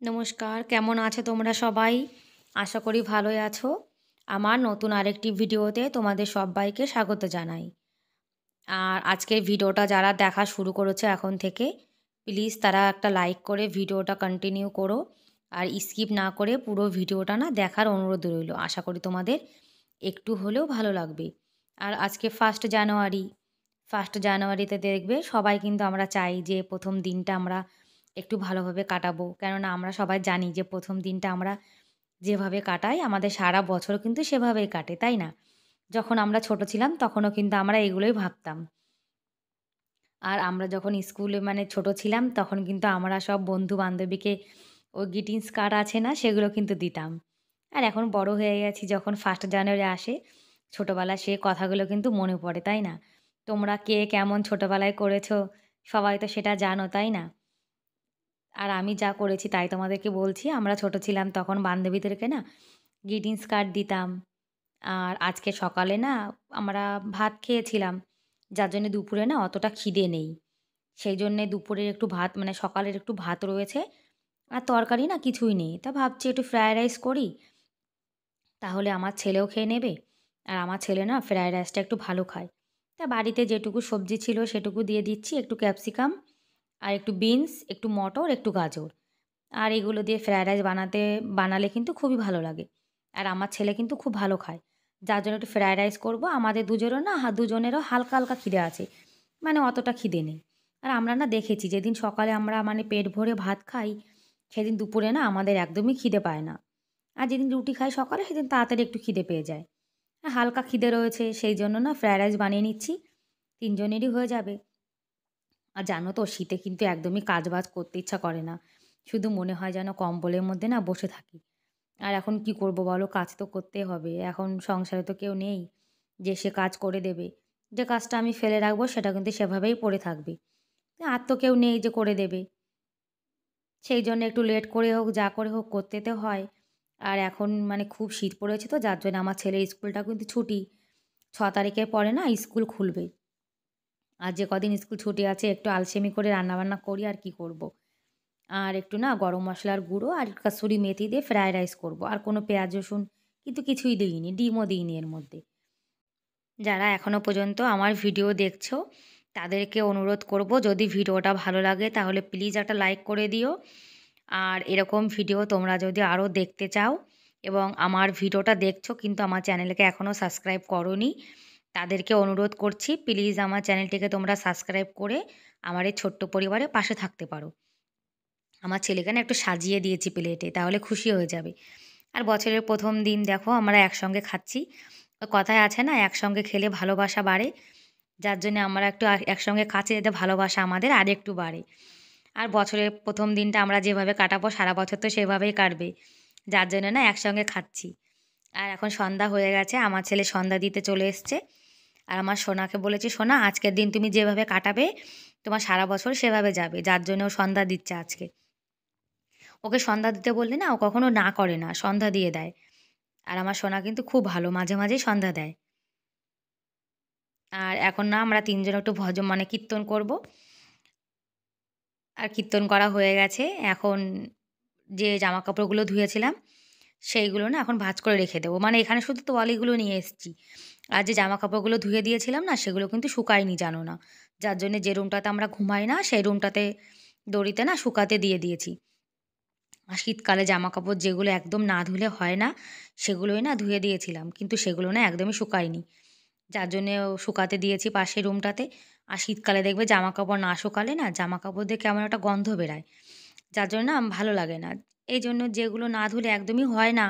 নমস্কার, কেমন আছো তোমরা সবাই? আশা করি ভালোই আছো। আমার নতুন আরেকটি ভিডিওতে তোমাদের সব্বাইকে স্বাগত জানাই। আর আজকের ভিডিওটা যারা দেখা শুরু করেছে এখন থেকে, প্লিজ তারা একটা লাইক করে ভিডিওটা কন্টিনিউ করো। আর স্কিপ না করে পুরো ভিডিওটা না দেখার অনুরোধ রইলো। আশা করি তোমাদের একটু হলেও ভালো লাগবে। আর আজকে 1 জানুয়ারি। 1 জানুয়ারিতে দেখবে সবাই কিন্তু আমরা চাই যে ১ম দিনটা আমরা একটু ভালোভাবে কাটাবো। কেননা আমরা সবাই জানি যে ১ম দিনটা আমরা যেভাবে কাটাই আমাদের সারা বছর কিন্তু সেভাবেই কাটে, তাই না? যখন আমরা ছোট ছিলাম তখনও কিন্তু আমরা এগুলোই ভাবতাম। আর আমরা যখন স্কুলে মানে ছোট ছিলাম তখন কিন্তু আমরা সব বন্ধু-বান্ধবীকে ওই গ্রিটিংস কার্ড আছে না সেগুলো কিন্তু দিতাম। আর এখন বড় হয়ে গেছি যখন 1 জানুয়ারি আসে, ছোটবেলার সেই কথাগুলো কিন্তু মনে পড়ে, তাই না? তোমরা কে কেমন ছোটবেলায় করেছো সবাই তো সেটা জানো, তাই না? আর আমি যা করেছি তাই তোমাদেরকে বলছি। আমরা ছোট ছিলাম তখন বান্ধবীদেরকে না গ্রিটিংস কার্ড দিতাম। আর আজকে সকালে না আমরা ভাত খেয়েছিলাম। যার জন্যে দুপুরে না অতটা খিদে নেই। সেই জন্যে দুপুরের একটু ভাত মানে সকালের একটু ভাত রয়েছে। আর তরকারি না কিছুই নেই। তা ভাবছি একটু ফ্রায়েড রাইস করি। তাহলে আমার ছেলেও খেয়ে নেবে। আর আমার ছেলে না ফ্রায়েড রাইসটা একটু ভালো খায়। তা বাড়িতে যেটুকু সবজি ছিল সেটুকু দিয়ে দিচ্ছি। একটু ক্যাপসিকাম আর একটু বিনস, একটু মটর, একটু গাজর। আর এগুলো দিয়ে ফ্রায়েড রাইস বানালে কিন্তু খুবই ভালো লাগে। আর আমার ছেলে কিন্তু খুব ভালো খায়। যার জন্য একটু ফ্রায়েড রাইস করব। আমাদের দুজনেরও হালকা, হালকা খিদে আছে। মানে অতটা খিদে নেই। আর আমরা না দেখেছি যেদিন সকালে আমরা মানে পেট ভরে ভাত খাই, সেদিন দুপুরে না আমাদের একদমই খিদে পায় না। আর যেদিন রুটি খাই সকালে সেদিন তাড়াতাড়ি একটু খিদে পেয়ে যায়। হালকা খিদে রয়েছে সেই জন্য না ফ্রায়েড রাইস বানিয়ে নিচ্ছি। ৩ জনেরই হয়ে যাবে। আর জানো তো শীতে কিন্তু একদমই কাজ-বাজ করতে ইচ্ছা করে না। শুধু মনে হয় যেন কম্বলের মধ্যে না বসে থাকি। আর এখন কি করব বলো? কাজ তো করতে হবে। এখন সংসারে তো কেউ নেই যে সে কাজ করে দেবে। যে কাজটা আমি ফেলে রাখবো সেটা কিন্তু সেভাবেই পড়ে থাকবে। আর তো কেউ নেই যে করে দেবে। সেই জন্য একটু লেট করে হোক, যা করে হোক করতে তো হয়। আর এখন মানে খুব শীত পড়েছে তো যার জন্য আমার ছেলের স্কুলটা কিন্তু ছুটি। ৬ তারিখের পরে না স্কুল খুলবে। আর যে কদিন স্কুল ছুটি আছে একটু আলসেমি করে রান্নাবান্না করি আর কি করব। আর একটু না গরম মশলার গুঁড়ো আর কাসুরি মেথি দিয়ে ফ্রাইড রাইস করব। আর কোনো পেঁয়াজ রসুন কিন্তু কিছুই দিইনি, ডিমও দিইনি এর মধ্যে। যারা এখনও পর্যন্ত আমার ভিডিও দেখছো তাদেরকে অনুরোধ করব যদি ভিডিওটা ভালো লাগে তাহলে প্লিজ একটা লাইক করে দিও। আর এরকম ভিডিও তোমরা যদি আরও দেখতে চাও এবং আমার ভিডিওটা দেখছো কিন্তু আমার চ্যানেলকে এখনও সাবস্ক্রাইব করোনি, তাদেরকে অনুরোধ করছি প্লিজ আমার চ্যানেলটিকে তোমরা সাবস্ক্রাইব করে আমার এই ছোট্ট পরিবারের পাশে থাকতে পারো। আমার ছেলেকে না একটু সাজিয়ে দিয়েছি প্লেটে তাহলে খুশি হয়ে যাবে। আর বছরের ১ম দিন দেখো আমরা একসঙ্গে খাচ্ছি। ওই কথায় আছে না একসঙ্গে খেলে ভালোবাসা বাড়ে। যার জন্যে আমরা একটু একসঙ্গে খাচ্ছি যাতে ভালোবাসা আমাদের আরেকটু বাড়ে। আর বছরের ১ম দিনটা আমরা যেভাবে কাটাবো সারা বছর তো সেভাবেই কাটবে। যার জন্য না একসঙ্গে খাচ্ছি। আর এখন সন্ধ্যা হয়ে গেছে আমার ছেলে সন্ধ্যা দিতে চলে এসছে। আর আমার সোনাকে বলেছি, "সোনা আজকের দিন তুমি যেভাবে কাটাবে তোমার সারা বছর সেভাবে যাবে।" যার জন্য ও সন্ধ্যা দিচ্ছে আজকে। ওকে সন্ধ্যা দিতে বললে না ও কখনো না করে না, সন্ধ্যা দিয়ে দেয়। আর আমার সোনা কিন্তু খুব ভালো, মাঝে, মাঝেই সন্ধ্যা দেয়। আর এখন না আমরা ৩ জন একটু মানে কীর্তন করব। আর কীর্তন করা হয়ে গেছে। এখন যে জামাকাপড়গুলো ধুয়েছিলাম, সেইগুলো না এখন ভাঁজ করে রেখে দেবো। মানে এখানে শুধু তোয়ালিগুলো নিয়ে এসেছি। আর যে জামাকাপড়গুলো ধুয়ে দিয়েছিলাম না, সেগুলো কিন্তু শুকায়নি জানো না। যার জন্যে যে রুমটাতে আমরা ঘুমাই না, সেই রুমটাতে দড়িতে না শুকাতে দিয়ে দিয়েছি। আর শীতকালে জামাকাপড় যেগুলো একদম না ধুলে হয় না, সেগুলোই না ধুয়ে দিয়েছিলাম। কিন্তু সেগুলো না একদমই শুকায়নি। যার জন্যে শুকাতে দিয়েছি পাশের রুমটাতে। আর শীতকালে দেখবে জামাকাপড় না শুকালে না, জামাকাপড় দিয়ে কেমন একটা গন্ধ বেরায়। যার জন্য না ভালো লাগে না। এইজন্য যেগুলো না ধুলে একদমই হয় না,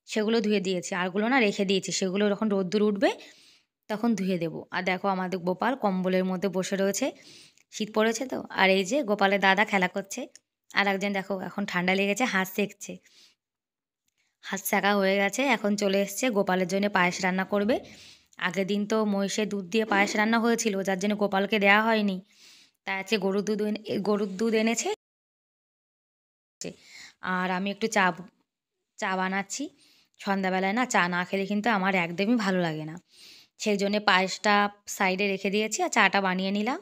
সেগুলো ধুয়ে দিয়েছি। আরগুলো না রেখে দিয়েছি। সেগুলো যখন রোদ্দুর উঠবে, তখন ধুয়ে দেবো। আর দেখো আমাদের গোপাল কম্বলের মধ্যে বসে রয়েছে। শীত পড়েছে তো। আর এই যে গোপালের দাদা খেলা করছে। আরেকজন দেখো এখন ঠান্ডা লেগেছে হাত সেঁকছে। হাত সেঁকা হয়ে গেছে। এখন চলে এসছে গোপালের জন্যে পায়েস রান্না করবে। আগের দিন তো মহিষের দুধ দিয়ে পায়েস রান্না হয়েছিল, যার জন্য গোপালকে দেওয়া হয়নি। তাই আজকে গরুর দুধ এনেছে। আর আমি একটু চা বানাচ্ছি। সন্ধ্যাবেলায় না চা না খেলে কিন্তু আমার একদমই ভালো লাগে না। সেই জন্যে পায়েসটা সাইডে রেখে দিয়েছি আর চাটা বানিয়ে নিলাম।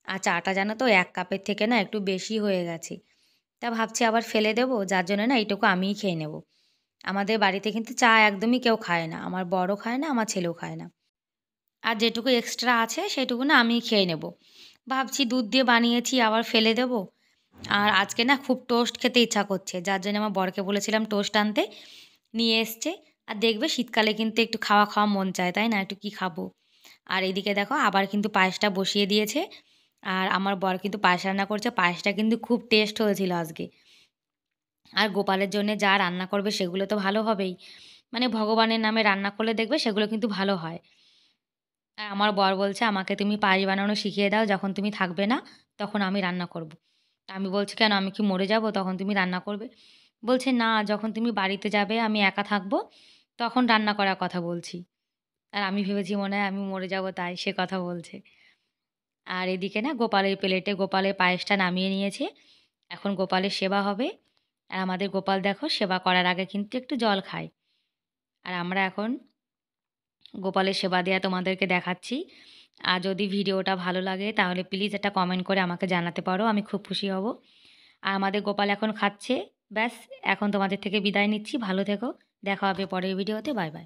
আর চাটা জানো তো ১ কাপের থেকে না একটু বেশি হয়ে গেছে। তা ভাবছি আবার ফেলে দেবো, যার জন্য না এইটুকু আমিই খেয়ে নেব। আমাদের বাড়িতে কিন্তু চা একদমই কেউ খায় না। আমার বরও খায় না, আমার ছেলেও খায় না। আর যেটুকু এক্সট্রা আছে সেটুকু না আমিই খেয়ে নেব। ভাবছি দুধ দিয়ে বানিয়েছি আবার ফেলে দেবো। আর আজকে না খুব টোস্ট খেতে ইচ্ছা করছে। যার জন্য আমার বরকে বলেছিলাম টোস্ট আনতে, নিয়ে এসছে। আর দেখবে শীতকালে কিন্তু একটু খাওয়া মন চায়, তাই না? একটু কি খাবো? আর এদিকে দেখো আবার কিন্তু পায়েসটা বসিয়ে দিয়েছে। আর আমার বর কিন্তু পায়েস রান্না করছে। পায়েসটা কিন্তু খুব টেস্ট হয়েছিল আজকে। আর গোপালের জন্যে যা রান্না করবে সেগুলো তো ভালো হবেই। মানে ভগবানের নামে রান্না করলে দেখবে সেগুলো কিন্তু ভালো হয়। আর আমার বর বলছে, "আমাকে তুমি পায়েস বানানো শিখিয়ে দাও, যখন তুমি থাকবে না তখন আমি রান্না করব।" আমি বলছি, "কেন আমি কি মরে যাব তখন তুমি রান্না করবে?" বলছে, "না, যখন তুমি বাড়িতে যাবে আমি একা থাকবো তখন রান্না করার কথা বলছি।" আর আমি ভেবেছি মনে হয় আমি মরে যাব তাই সে কথা বলছে। আর এদিকে না গোপালের প্লেটে গোপালের পায়েসটা নামিয়ে নিয়েছে। এখন গোপালের সেবা হবে। আর আমাদের গোপাল দেখো সেবা করার আগে কিন্তু একটু জল খায়। আর আমরা এখন গোপালের সেবা দেয়া তোমাদেরকে দেখাচ্ছি। আর যদি ভিডিওটা ভালো লাগে তাহলে প্লিজ একটা কমেন্ট করে আমাকে জানাতে পারো। আমি খুব খুশি হব। আর আমাদের গোপাল এখন খাচ্ছে। ব্যাস এখন তোমাদের থেকে বিদায় নিচ্ছি। ভালো থেকো। দেখা হবে পরের ভিডিওতে। Bye, by.